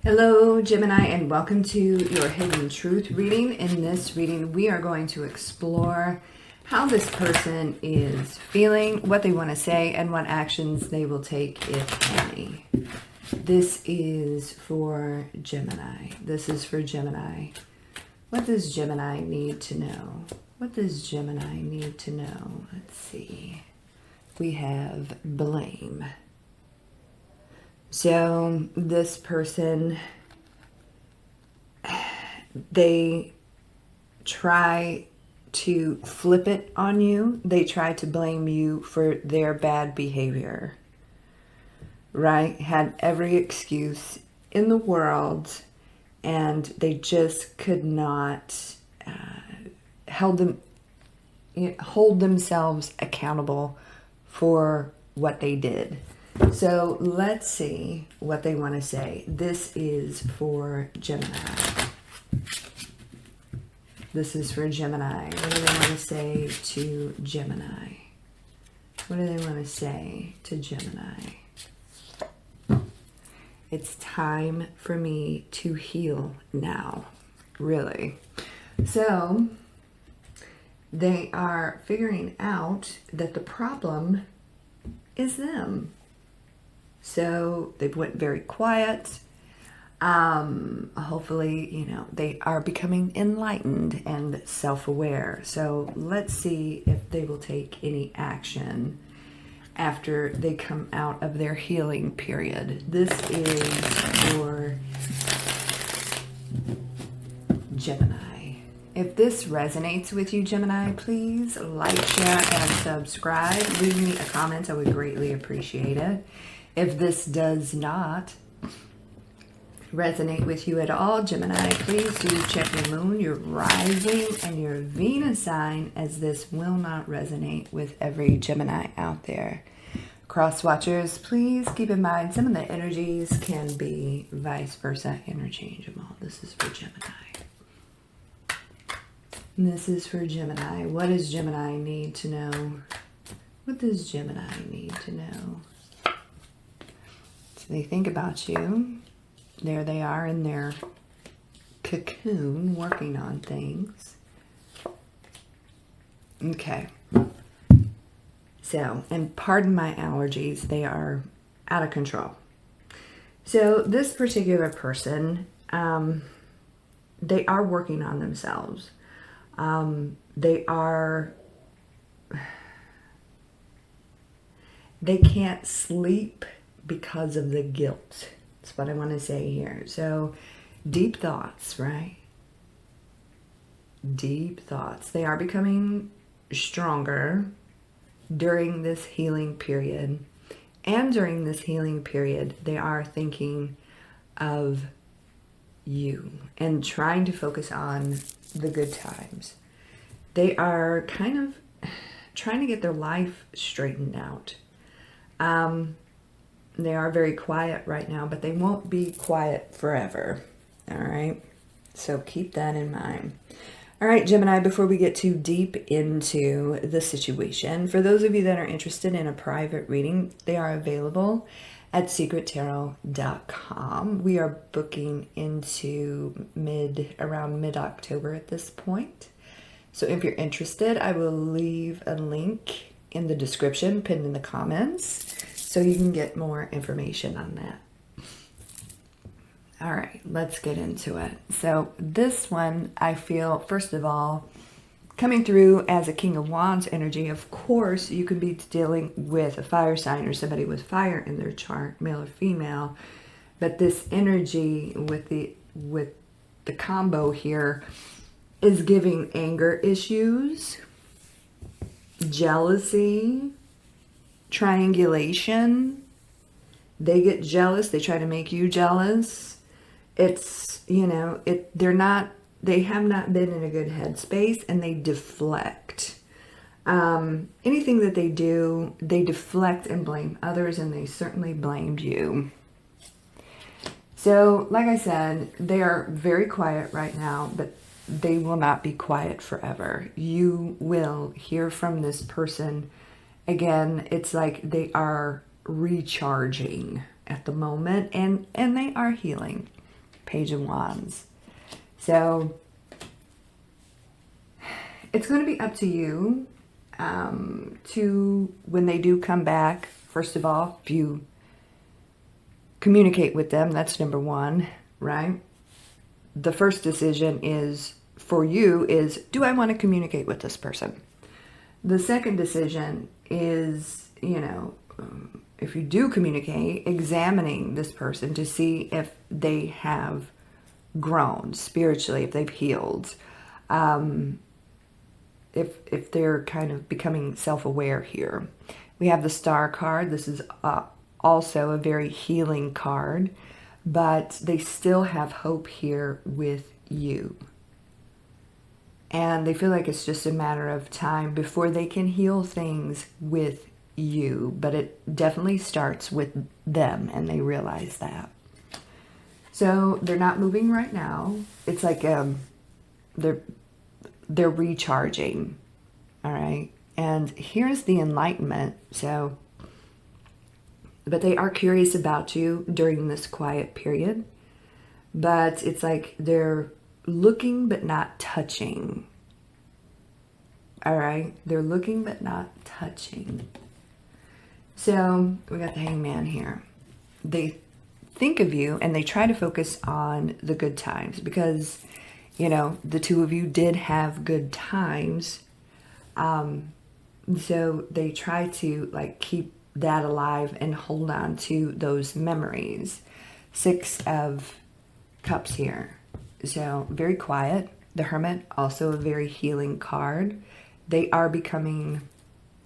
Hello, Gemini, and welcome to your Hidden Truth reading. In this reading, we are going to explore how this person is feeling, what they want to say, and what actions they will take, if any. This is for Gemini. This is for Gemini. What does Gemini need to know? What does Gemini need to know? Let's see. We have blame. So this person, they try to flip it on you. They try to blame you for their bad behavior, right? Had every excuse in the world, and they just could not hold themselves accountable for what they did. So let's see what they want to say. This is for Gemini. This is for Gemini. What do they want to say to Gemini? What do they want to say to Gemini? It's time for me to heal now. Really. So they are figuring out that the problem is them. So they went very quiet. Hopefully, they are becoming enlightened and self-aware. So let's see if they will take any action after they come out of their healing period. This is for Gemini. If this resonates with you, Gemini, please like, share, and subscribe. Leave me a comment. I would greatly appreciate it. If this does not resonate with you at all, Gemini, please do check your moon, your rising, and your Venus sign, as this will not resonate with every Gemini out there. Cross watchers, please keep in mind some of the energies can be vice versa interchangeable. This is for Gemini. This is for Gemini. What does Gemini need to know? What does Gemini need to know? So they think about you. There they are in their cocoon working on things. Okay. So, and pardon my allergies, they are out of control. So this particular person, they are working on themselves. They can't sleep because of the guilt. That's what I want to say here. So deep thoughts, right? Deep thoughts. They are becoming stronger during this healing period. And during this healing period, they are thinking of you and trying to focus on the good times. They are kind of trying to get their life straightened out. They are very quiet right now, but they won't be quiet forever. All right. So keep that in mind. All right, Gemini, before we get too deep into the situation, for those of you that are interested in a private reading, they are available at secrettarot.com. We are booking into around mid-October at this point. So if you're interested, I will leave a link in the description, pinned in the comments, so you can get more information on that. All right, let's get into it. So this one, I feel, first of all, coming through as a King of Wands energy. Of course, you could be dealing with a fire sign or somebody with fire in their chart, male or female. But this energy with the combo here is giving anger issues, jealousy, triangulation. They get jealous. They try to make you jealous. It's, they have not been in a good headspace, and they deflect. Anything that they do, they deflect and blame others, and they certainly blamed you. So, like I said, they are very quiet right now, but they will not be quiet forever. You will hear from this person. Again, it's like they are recharging at the moment, and they are healing. Page of Wands. So it's going to be up to you to, when they do come back, first of all, if you communicate with them, that's number one, right? The first decision is, for you, is, do I want to communicate with this person? The second decision is, you know, if you do communicate, examining this person to see if they have grown spiritually, if they've healed, if they're kind of becoming self-aware here. We have the Star card. This is also a very healing card, but they still have hope here with you. And they feel like it's just a matter of time before they can heal things with you. But it definitely starts with them, and they realize that. So they're not moving right now. It's like they're recharging. All right. And here's the Enlightenment. So, but they are curious about you during this quiet period. But it's like they're looking but not touching. All right. They're looking but not touching. So we got the Hangman here. They think of you and they try to focus on the good times because, you know, the two of you did have good times. So they try to like keep that alive and hold on to those memories. 6 of Cups here. So very quiet. The Hermit, also a very healing card. They are becoming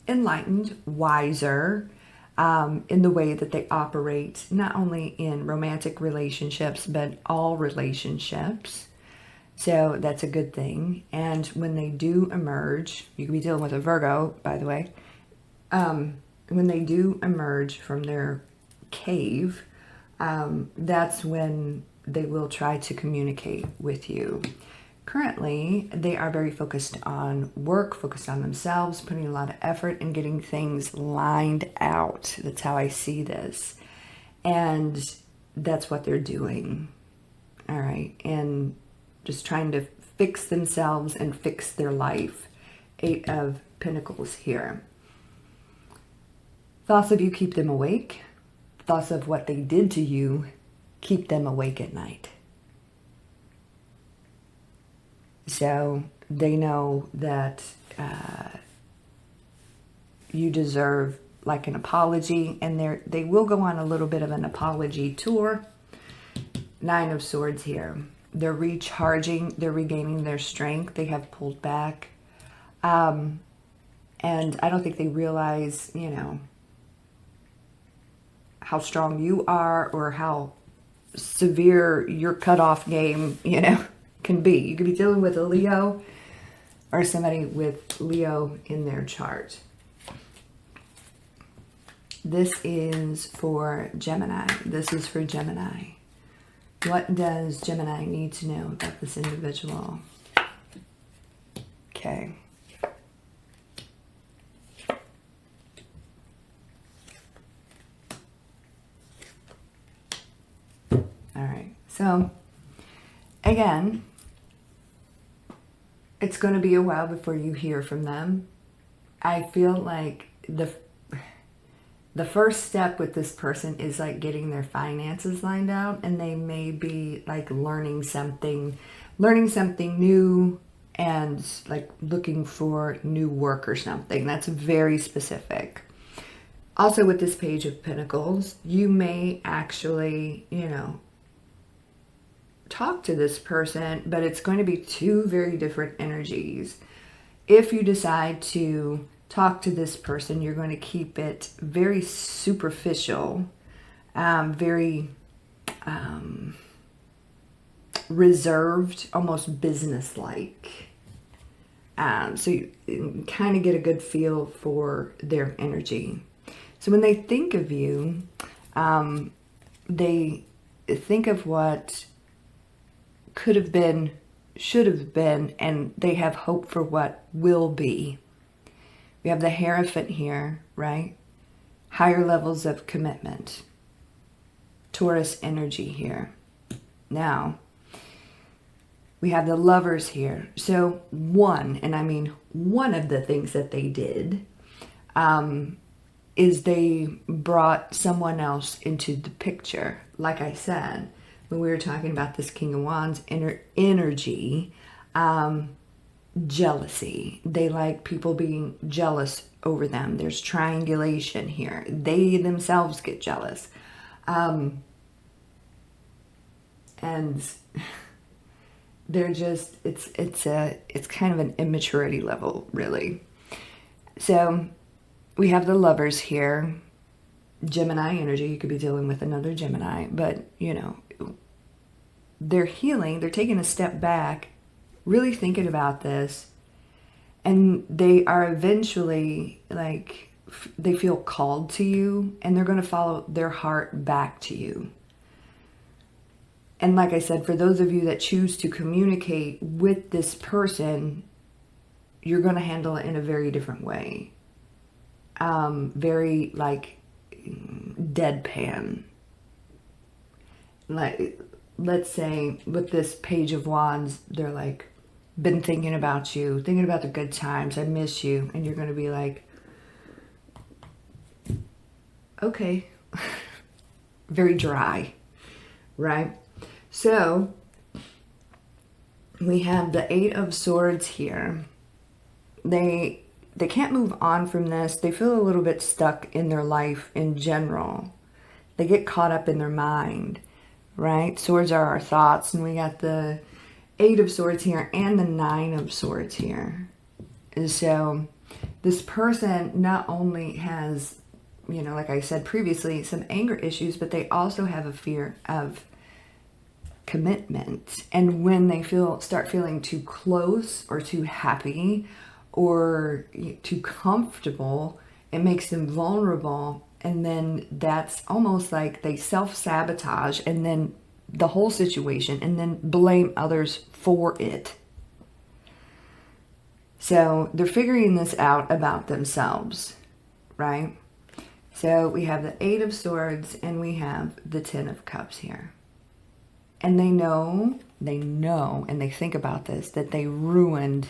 enlightened, wiser in the way that they operate, not only in romantic relationships, but all relationships. So that's a good thing. And when they do emerge, you could be dealing with a Virgo, by the way. When they do emerge from their cave, that's when they will try to communicate with you. Currently, they are very focused on work, focused on themselves, putting a lot of effort in getting things lined out. That's how I see this. And that's what they're doing. All right. And just trying to fix themselves and fix their life. 8 of Pentacles here. Thoughts of you keep them awake. Thoughts of what they did to you keep them awake at night. So they know that you deserve like an apology, and they will go on a little bit of an apology tour. 9 of Swords here. They're recharging, they're regaining their strength. They have pulled back. And I don't think they realize, you know, how strong you are or how severe your cutoff game, you know, can be. You could be dealing with a Leo or somebody with Leo in their chart. This is for Gemini. This is for Gemini. What does Gemini need to know about this individual? Okay. All right. So, again, it's going to be a while before you hear from them. I feel like the first step with this person is like getting their finances lined out, and they may be like learning something new and like looking for new work or something. That's very specific. Also with this Page of Pentacles, you may actually, you know, talk to this person, but it's going to be 2 very different energies. If you decide to talk to this person, you're going to keep it very superficial, very reserved, almost businesslike. So you kind of get a good feel for their energy. So when they think of you, they think of what could have been, should have been, and they have hope for what will be. We have the Hierophant here, right? Higher levels of commitment. Taurus energy here. Now, we have the Lovers here. So one, and I mean one of the things that they did is they brought someone else into the picture. Like I said, when we were talking about this King of Wands energy, jealousy. They like people being jealous over them. There's triangulation here. They themselves get jealous. And they're just, it's kind of an immaturity level, really. So we have the Lovers here. Gemini energy. You could be dealing with another Gemini, but you know, they're healing. They're taking a step back, really thinking about this, and they are eventually like, they feel called to you, and they're going to follow their heart back to you. And like I said, for those of you that choose to communicate with this person, you're going to handle it in a very different way. Very like deadpan. Like, let's say with this Page of Wands, they're like, been thinking about you, thinking about the good times, I miss you. And you're going to be like, okay. Very dry, right? So we have the Eight of Swords here. They can't move on from this. They feel a little bit stuck in their life in general. They get caught up in their mind, right? Swords are our thoughts, and we got the Eight of Swords here and the Nine of Swords here. And so this person not only has, you know, like I said previously, some anger issues, but they also have a fear of commitment. And when they start feeling too close or too happy or too comfortable, it makes them vulnerable. And then that's almost like they self-sabotage and then the whole situation, and then blame others for it. So they're figuring this out about themselves, right? So we have the Eight of Swords and we have the Ten of Cups here. And they know, and they think about this, that they ruined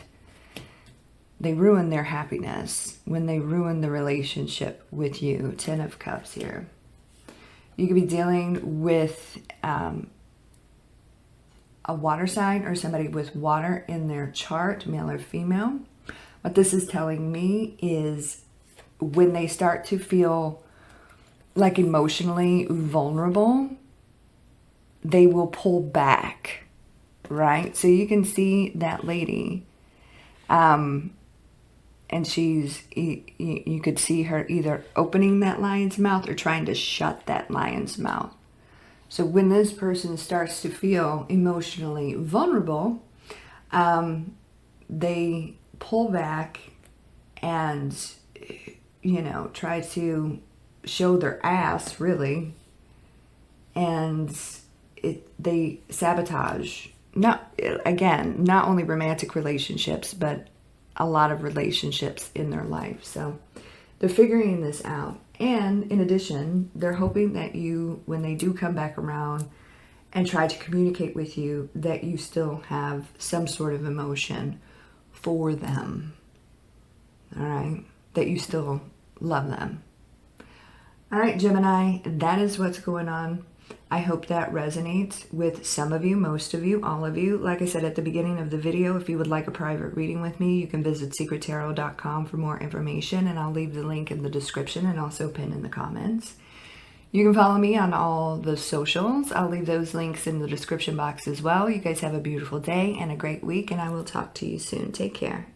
their happiness when they ruined the relationship with you. Ten of Cups here. You could be dealing with a water sign or somebody with water in their chart, male or female. What this is telling me is when they start to feel like emotionally vulnerable, they will pull back, right? So you can see that lady, and you could see her either opening that lion's mouth or trying to shut that lion's mouth. So when this person starts to feel emotionally vulnerable, they pull back and, you know, try to show their ass, really. And they sabotage, not only romantic relationships, but a lot of relationships in their life. So they're figuring this out. And in addition, they're hoping that you, when they do come back around and try to communicate with you, that you still have some sort of emotion for them. All right? That you still love them. All right, Gemini, that is what's going on. I hope that resonates with some of you, most of you, all of you. Like I said at the beginning of the video, if you would like a private reading with me, you can visit secrettarot.com for more information, and I'll leave the link in the description and also pin in the comments. You can follow me on all the socials. I'll leave those links in the description box as well. You guys have a beautiful day and a great week, and I will talk to you soon. Take care.